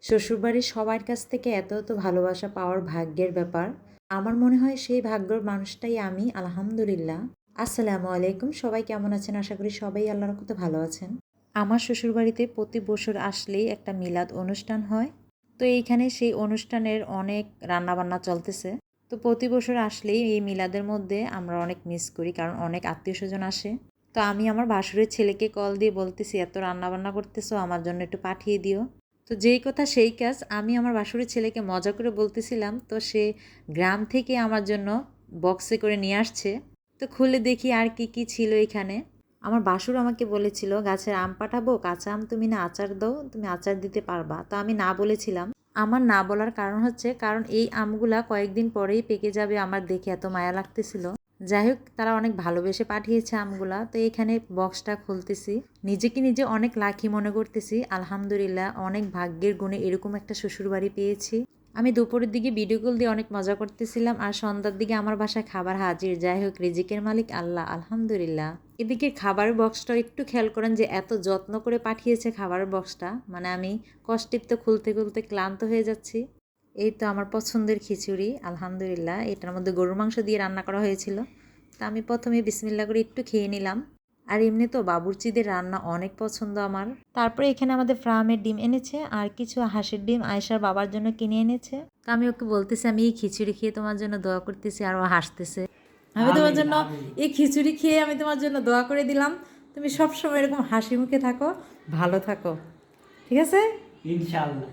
শ্বশুরবাড়ির সবার কাছ থেকে এত এত ভালোবাসা পাওয়ার ভাগ্যের ব্যাপার। আমার মনে হয় সেই ভাগ্যর মানুষটাই আমি, আলহামদুলিল্লাহ। আসসালামু আলাইকুম, সবাই কেমন আছেন? আশা করি সবাই আল্লাহর রহমতে ভালো আছেন। আমার শ্বশুরবাড়িতে প্রতি বছর আসলেই একটা মিলাদ অনুষ্ঠান হয়। তো এইখানে সেই অনুষ্ঠানের অনেক রান্নাবান্না চলতেছে। তো প্রতি বছর আসলেই এই মিলাদের মধ্যে আমরা অনেক মিস করি, কারণ অনেক আত্মীয় স্বজন আসে। তো আমি আমার ভাসুরের ছেলেকে কল দিয়ে বলতেছি, এত রান্নাবান্না করতেছো, আমার জন্য একটু পাঠিয়ে দিও। তো যেই কথা সেই কাজ, আমি আমার ভাসুরের ছেলেকে মজা করে বলতেছিলাম, তো সে গ্রাম থেকে আমার জন্য বক্সে করে নিয়ে আসছে। তো খুলে দেখি আর কি কি ছিল এখানে। আমার ভাসুর আমাকে বলেছিল, গাছের আম পাঠাবো, কাঁচা আম তুমি না আচার দাও, তুমি আচার দিতে পারবা। তো আমি না বলেছিলাম। আমার না বলার কারণ হচ্ছে, কারণ এই আমগুলা কয়েকদিন পরেই পেকে যাবে, আমার দেখে এত মায়া লাগতেছিল। যাই হোক, তারা অনেক ভালোবেসে পাঠিয়েছে আমগুলা। তো এখানে বক্সটা খুলতেছি, নিজেকে নিজে অনেক লাকি মনে করতেছি। আলহামদুলিল্লাহ, অনেক ভাগ্যের গুণে এরকম একটা শ্বশুরবাড়ি পেয়েছি। আমি দুপুরের দিকে ভিডিও কল দিয়ে অনেক মজা করতেছিলাম, আর সন্ধ্যার দিকে আমার বাসায় খাবার হাজির। যাই হোক, রিজিকের মালিক আল্লাহ, আলহামদুলিল্লাহ। এদিকে খাবারের বক্সটা একটু খেয়াল করেন, যে এত যত্ন করে পাঠিয়েছে খাবারের বক্সটা, মানে আমি কষ্টিপ্ত খুলতে খুলতে ক্লান্ত হয়ে যাচ্ছি। এই তো আমার পছন্দের খিচুড়ি, আলহামদুলিল্লাহ। এটার মধ্যে গরুর মাংস দিয়ে রান্না করা হয়েছিল। তা আমি প্রথমে বিসমিল্লা করে একটু খেয়ে নিলাম। আর এমনি তো বাবুর্চিদের রান্না অনেক পছন্দ আমার। তারপরে এখানে আমাদের ফার্মের ডিম এনেছে, আর কিছু হাঁসের ডিম আয়েশার বাবার জন্য কিনে এনেছে। তা আমি ওকে বলতেছি, আমি এই খিচুড়ি খেয়ে তোমার জন্য দোয়া করতেছি, আর ও হাসতেছে। আমি তোমার জন্য এই খিচুড়ি খেয়ে আমি তোমার জন্য দোয়া করে দিলাম, তুমি সবসময় এরকম হাসি মুখে থাকো, ভালো থাকো, ঠিক আছে? ইনশাআল্লাহ।